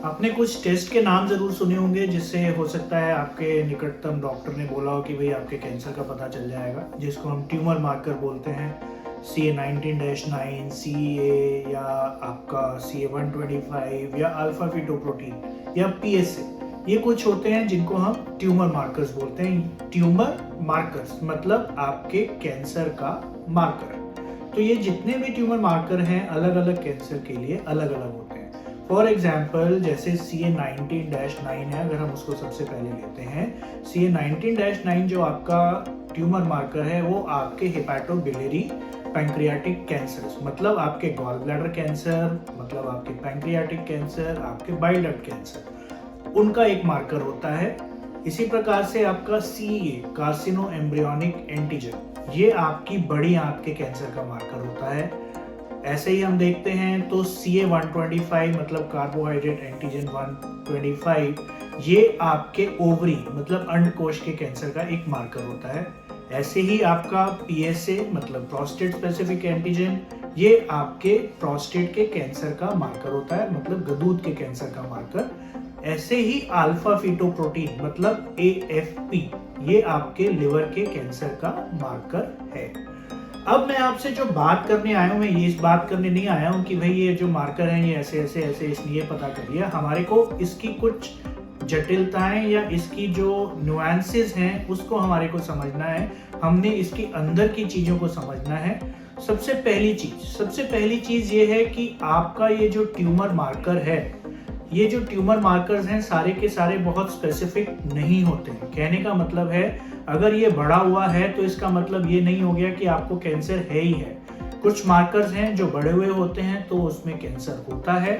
आपने कुछ टेस्ट के नाम ज़रूर सुने होंगे जिससे हो सकता है आपके निकटतम डॉक्टर ने बोला हो कि भाई आपके कैंसर का पता चल जाएगा, जिसको हम ट्यूमर मार्कर बोलते हैं। CA19-9, CA या आपका CA125 या अल्फा फीटोप्रोटीन या PSA, ये कुछ होते हैं जिनको हम ट्यूमर मार्कर्स बोलते हैं। ट्यूमर मार्कर्स मतलब आपके कैंसर का मार्कर। तो ये जितने भी ट्यूमर मार्कर हैं अलग अलग कैंसर के लिए अलग अलग होते हैं। फॉर एग्जाम्पल जैसे CA19-9 है, अगर हम उसको सबसे पहले लेते हैं, CA19-9 जो आपका ट्यूमर मार्कर है वो आपके हेपाटोबिलियरी पैंक्रियाटिक कैंसर, मतलब आपके गॉल ब्लैडर कैंसर, मतलब आपके पैंक्रियाटिक कैंसर, आपके बाइल डक्ट कैंसर, उनका एक मार्कर होता है। इसी प्रकार से आपका CA कार्सिनो एम्ब्रियोनिक एंटीजन, ये आपकी बड़ी आंत के कैंसर का मार्कर होता है। ऐसे ही हम देखते हैं तो CA125 मतलब कार्बोहाइड्रेट एंटीजन 125, ये आपके ओवरी मतलब अंडकोश के कैंसर का एक मार्कर होता है। ऐसे ही आपका PSA मतलब प्रोस्टेट स्पेसिफिक एंटीजन, ये आपके प्रोस्टेट के कैंसर का मार्कर होता है, मतलब गदूद के कैंसर का मार्कर। ऐसे ही अल्फा फीटोप्रोटीन मतलब AFP, ये आपके लिवर के कैंसर का मार्कर है। अब मैं आपसे जो बात करने आया हूँ, मैं ये इस बात करने नहीं आया हूँ कि भाई ये जो मार्कर हैं ये ऐसे ऐसे ऐसे इसलिए पता कर लिया। हमारे को इसकी कुछ जटिलताएं या इसकी जो नुआंसेस हैं उसको हमारे को समझना है। हमने इसकी अंदर की चीज़ों को समझना है। सबसे पहली चीज़ ये है कि आपका ये जो ट्यूमर मार्कर है, ये जो ट्यूमर मार्कर्स हैं सारे के सारे बहुत स्पेसिफिक नहीं होते हैं। कहने का मतलब है अगर ये बढ़ा हुआ है तो इसका मतलब ये नहीं हो गया कि आपको कैंसर है ही है। कुछ मार्कर्स हैं जो बढ़े हुए होते हैं तो उसमें कैंसर होता है।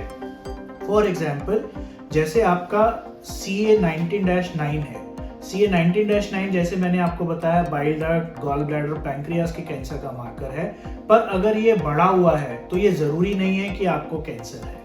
फॉर एग्जाम्पल जैसे आपका CA19-9 है। CA19-9 जैसे मैंने आपको बताया bile duct, gall bladder, pancreas के कैंसर का मार्कर है। पर अगर ये बढ़ा हुआ है तो ये जरूरी नहीं है कि आपको कैंसर है,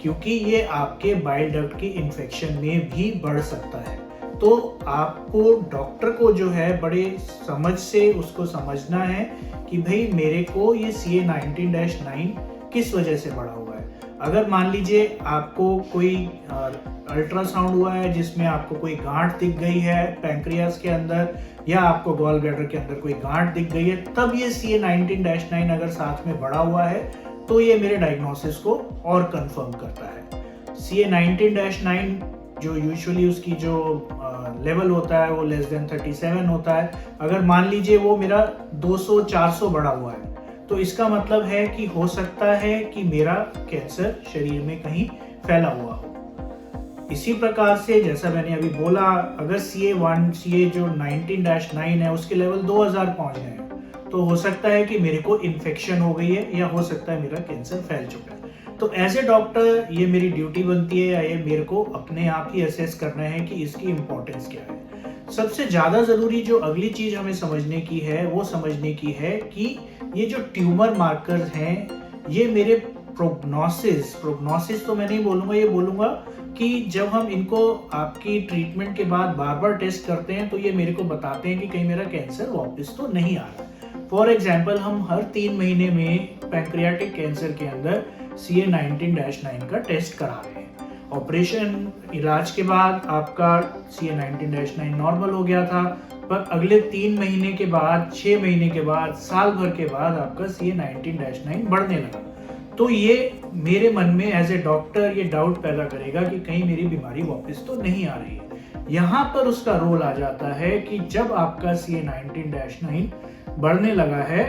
क्योंकि ये आपके बाइल डक्ट की इन्फेक्शन में भी बढ़ सकता है। तो आपको डॉक्टर को जो है बड़े समझ से उसको समझना है कि भाई मेरे को ये CA19-9 किस वजह से बढ़ा हुआ है। अगर मान लीजिए आपको कोई अल्ट्रासाउंड हुआ है जिसमें आपको कोई गांठ दिख गई है पैंक्रियास के अंदर, या आपको गॉल ब्लैडर के अंदर कोई गांठ दिख गई है, तब ये CA19-9 अगर साथ में बढ़ा हुआ है तो ये मेरे डायग्नोसिस को और कंफर्म करता है। CA19-9 जो यूजुअली उसकी जो लेवल होता है वो लेस देन 37 होता है। अगर मान लीजिए वो मेरा 200-400 बढ़ा हुआ है तो इसका मतलब है कि हो सकता है कि मेरा कैंसर शरीर में कहीं फैला हुआ हो। इसी प्रकार से जैसा मैंने अभी बोला, अगर CA जो 19-9 है उसके लेवल 2000 पहुंच गए हैं तो हो सकता है कि मेरे को इन्फेक्शन हो गई है, या हो सकता है मेरा कैंसर फैल चुका है। तो एज ए डॉक्टर ये मेरी ड्यूटी बनती है या ये मेरे को अपने आप ही असेस करना है कि इसकी इम्पोर्टेंस क्या है। सबसे ज़्यादा ज़रूरी जो अगली चीज़ हमें समझने की है वो समझने की है कि ये जो ट्यूमर मार्कर्स हैं ये मेरे प्रोग्नोसिस तो मैं नहीं बोलूँगा, ये बोलूँगा कि जब हम इनको आपकी ट्रीटमेंट के बाद बार बार टेस्ट करते हैं तो ये मेरे को बताते हैं कि कहीं मेरा कैंसर वापस तो नहीं आ रहा। फॉर एग्जाम्पल हम हर 3 महीने में पैंक्रियाटिक कैंसर के अंदर CA19-9 का टेस्ट करा रहे हैं। ऑपरेशन इलाज के बाद आपका CA19-9 नॉर्मल हो गया था, पर अगले 3 महीने के बाद, 6 महीने के बाद, साल भर के बाद आपका CA19-9 बढ़ने लगा। तो ये मेरे मन में एज ए डॉक्टर ये डाउट पैदा करेगा कि कहीं मेरी बीमारी वापस तो नहीं आ रही है। यहाँ पर उसका रोल आ जाता है कि जब आपका CA19-9 बढ़ने लगा है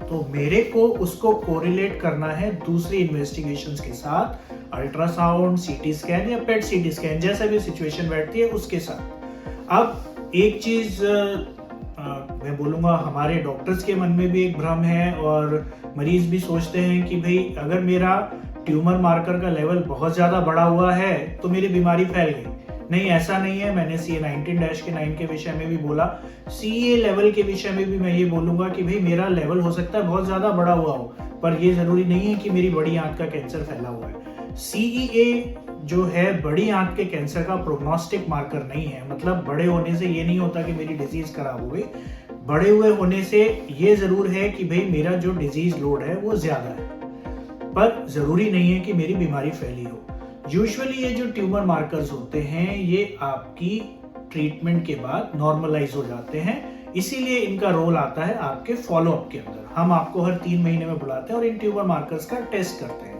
तो मेरे को उसको कोरिलेट करना है दूसरी इन्वेस्टिगेशंस के साथ, अल्ट्रासाउंड, CT स्कैन या PET CT स्कैन, जैसा भी सिचुएशन बैठती है उसके साथ। अब एक चीज मैं बोलूँगा हमारे डॉक्टर्स के मन में भी एक भ्रम है और मरीज भी सोचते हैं कि भाई अगर मेरा ट्यूमर मार्कर का लेवल बहुत ज़्यादा बढ़ा हुआ है तो मेरी बीमारी फैल गई। नहीं, ऐसा नहीं है। मैंने CA19-9 के विषय में भी बोला, CA लेवल के विषय में भी मैं ये बोलूँगा कि भाई मेरा लेवल हो सकता है बहुत ज़्यादा बढ़ा हुआ हो, पर ये ज़रूरी नहीं है कि मेरी बड़ी आंत का कैंसर फैला हुआ है। CEA जो है बड़ी आंत के कैंसर का प्रोग्नोस्टिक मार्कर नहीं है। मतलब बड़े होने से ये नहीं होता कि मेरी डिजीज खराब हो गई। बड़े हुए होने से ये जरूर है कि भाई मेरा जो डिजीज लोड है वो ज्यादा है, पर जरूरी नहीं है कि मेरी बीमारी फैली हो। यूजुअली ये जो ट्यूमर मार्कर्स होते हैं ये आपकी ट्रीटमेंट के बाद नॉर्मलाइज हो जाते हैं, इसीलिए इनका रोल आता है आपके फॉलोअप के अंदर। हम आपको हर 3 महीने में बुलाते हैं और इन ट्यूमर मार्कर्स का टेस्ट करते हैं।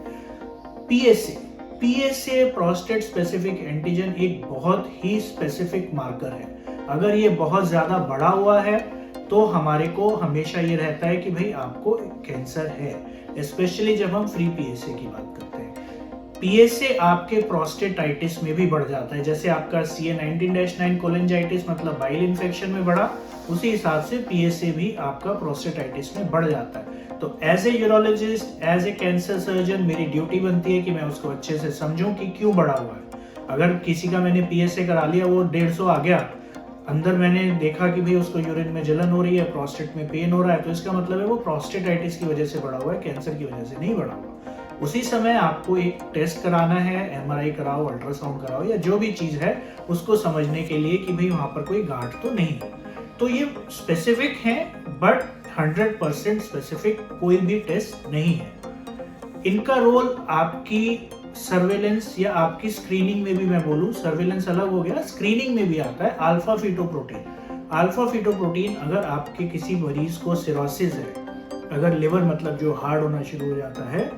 पीएसए प्रोस्टेट स्पेसिफिक एंटीजन एक बहुत ही स्पेसिफिक मार्कर है। अगर ये बहुत ज्यादा बढ़ा हुआ है तो हमारे को हमेशा ये रहता है कि भाई आपको कैंसर है, स्पेशली जब हम फ्री पीएसए की बात करते हैं। पीएसए आपके प्रोस्टेटाइटिस में भी बढ़ जाता है, जैसे आपका CA19-9 कोलेंजाइटिस मतलब बाइल इन्फेक्शन में बढ़ा, उसी हिसाब से पीएसए भी आपका प्रोस्टेटाइटिस में बढ़ जाता है। तो as a urologist, as a cancer surgeon मेरी ड्यूटी बनती है कि मैं उसको अच्छे से समझूं कि क्यों बढ़ा हुआ है। अगर किसी का मैंने पीएसए करा लिया, वो 150 आ गया, अंदर मैंने देखा कि भाई उसको यूरिन में जलन हो रही है, प्रोस्टेट में पेन हो रहा है, तो इसका मतलब है वो प्रोस्टेटाइटिस की वजह से बढ़ा हुआ है, कैंसर की वजह से नहीं बढ़ा हुआ। उसी समय आपको एक टेस्ट कराना है, एमआरआई कराओ, अल्ट्रासाउंड कराओ या जो भी चीज है उसको समझने के लिए कि भाई वहां पर कोई गांठ तो नहीं है। तो ये स्पेसिफिक है, बट 100% स्पेसिफिक कोई भी टेस्ट नहीं है। इनका रोल आपकी सर्वेलेंस या आपकी स्क्रीनिंग में भी, मैं बोलूं सर्वेलेंस अलग हो गया, स्क्रीनिंग में भी आता है अल्फा फीटोप्रोटीन। अल्फा फीटोप्रोटीन अगर आपके किसी मरीज को सिरोसिस है, अगर लिवर मतलब जो हार्ड होना शुरू हो जाता है,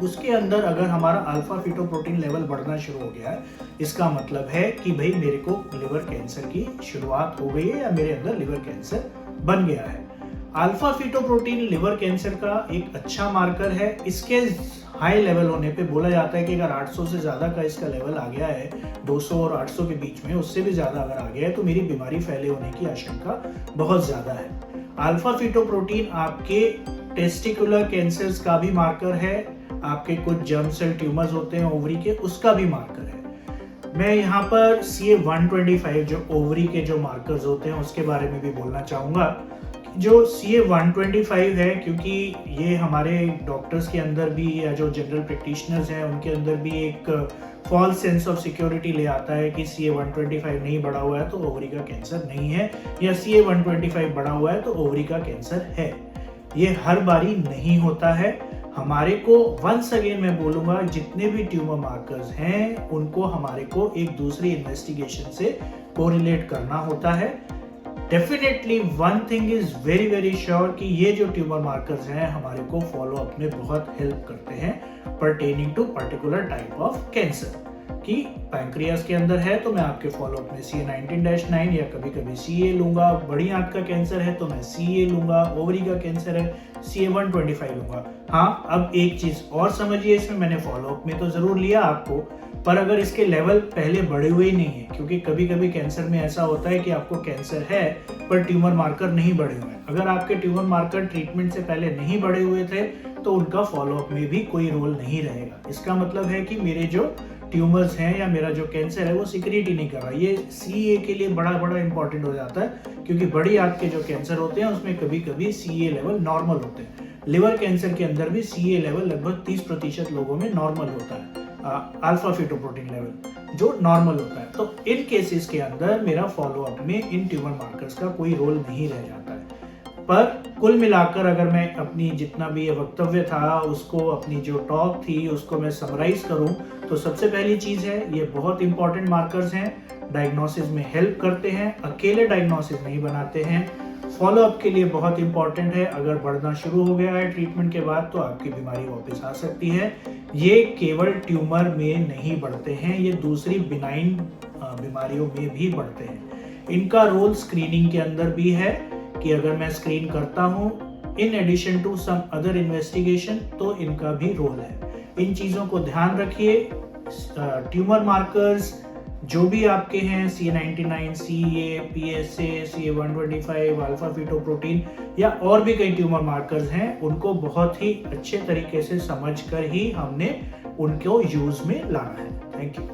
उसके अंदर अगर हमारा अल्फा फीटोप्रोटीन लेवल बढ़ना शुरू हो गया है, इसका मतलब है कि भाई मेरे को लिवर कैंसर की शुरुआत हो गई है या मेरे अंदर लिवर कैंसर बन गया है। अल्फा फीटोप्रोटीन लिवर कैंसर का एक अच्छा मार्कर है। इसके हाई लेवल होने पे बोला जाता है कि अगर 800 से ज्यादा का इसका लेवल आ गया है, 200 और 800 के बीच में, उससे भी ज्यादा अगर आ गया है तो मेरी बीमारी फैले होने की आशंका बहुत ज्यादा है। अल्फा फीटोप्रोटीन आपके टेस्टिकुलर कैंसर्स का भी मार्कर है, आपके कुछ जर्म सेल ट्यूमर्स होते हैं ओवरी के, उसका भी मार्कर है। मैं यहाँ पर CA125 जो ओवरी के जो मार्कर्स होते हैं उसके बारे में भी बोलना चाहूंगा। जो CA125 है, क्योंकि ये हमारे डॉक्टर्स के अंदर भी या जो जनरल प्रैक्टिशनर्स हैं उनके अंदर भी एक फॉल्स सेंस ऑफ सिक्योरिटी ले आता है कि CA125 नहीं बढ़ा हुआ है तो ओवरी का कैंसर नहीं है, या CA125 बढ़ा हुआ है तो ओवरी का कैंसर है। ये हर बारी नहीं होता है। हमारे को वंस अगेन मैं बोलूंगा, जितने भी ट्यूमर मार्कर्स हैं उनको हमारे को एक दूसरी इन्वेस्टिगेशन से कोरिलेट करना होता है। Definitely one thing is very very sure कि ये जो ट्यूमर मार्कर्स हैं हमारे को फॉलो अप में बहुत हेल्प करते हैं pertaining to particular type of cancer. कि पैंक्रियास के अंदर है तो मैं आपके फॉलो अप में CA19-9 या कभी कभी CA लूंगा, बड़ी आंत का कैंसर है तो मैं CA लूंगा, ओवरी का कैंसर है CA125 लूंगा। हाँ, अब एक चीज और समझिए, इसमें मैंने फॉलो अप में तो जरूर लिया आपको, पर अगर इसके लेवल पहले बढ़े हुए ही नहीं है, क्योंकि कभी कभी कैंसर में ऐसा होता है कि आपको कैंसर है पर ट्यूमर मार्कर नहीं बढ़े हुए हैं। अगर आपके ट्यूमर मार्कर ट्रीटमेंट से पहले नहीं बढ़े हुए थे तो उनका फॉलोअप में भी कोई रोल नहीं रहेगा। इसका मतलब है कि मेरे जो ट्यूमर्स हैं या मेरा जो कैंसर है वो सिक्रीट ही नहीं कर रहा। ये CA के लिए बड़ा बड़ा इंपॉर्टेंट हो जाता है, क्योंकि बड़ी आंत के जो कैंसर होते हैं उसमें कभी कभी CA लेवल नॉर्मल होते हैं। लिवर कैंसर के अंदर भी CA लेवल लगभग 30% लोगों में नॉर्मल होता है, अल्फा फीटोप्रोटीन लेवल जो नॉर्मल होता है। तो इन केसेस के अंदर मेरा फॉलोअप में इन ट्यूमर मार्कर्स का कोई रोल नहीं रह जाता है। पर कुल मिलाकर अगर मैं अपनी जितना भी ये वक्तव्य था उसको, अपनी जो टॉक थी उसको मैं समराइज करूं, तो सबसे पहली चीज है ये बहुत इंपॉर्टेंट मार्कर्स हैं, डायग्नोसिस में हेल्प करते हैं, अकेले डायग्नोसिस नहीं बनाते हैं, फॉलोअप के लिए बहुत इंपॉर्टेंट है। अगर बढ़ना शुरू हो गया है ट्रीटमेंट के बाद तो आपकी बीमारी वापस आ सकती है। ये केवल ट्यूमर में नहीं बढ़ते हैं, ये दूसरी बिनाइन बीमारियों में भी बढ़ते हैं। इनका रोल स्क्रीनिंग के अंदर भी है कि अगर मैं स्क्रीन करता हूं in addition to some other investigation तो इनका भी रोल है। इन चीजों को ध्यान रखिए। ट्यूमर मार्कर्स जो भी आपके हैं, CA19-9, CA, PSA, CA125, alpha fetoprotein या और भी कई ट्यूमर मार्कर्स हैं, उनको बहुत ही अच्छे तरीके से समझकर ही हमने उनको यूज में लाना है। Thank you.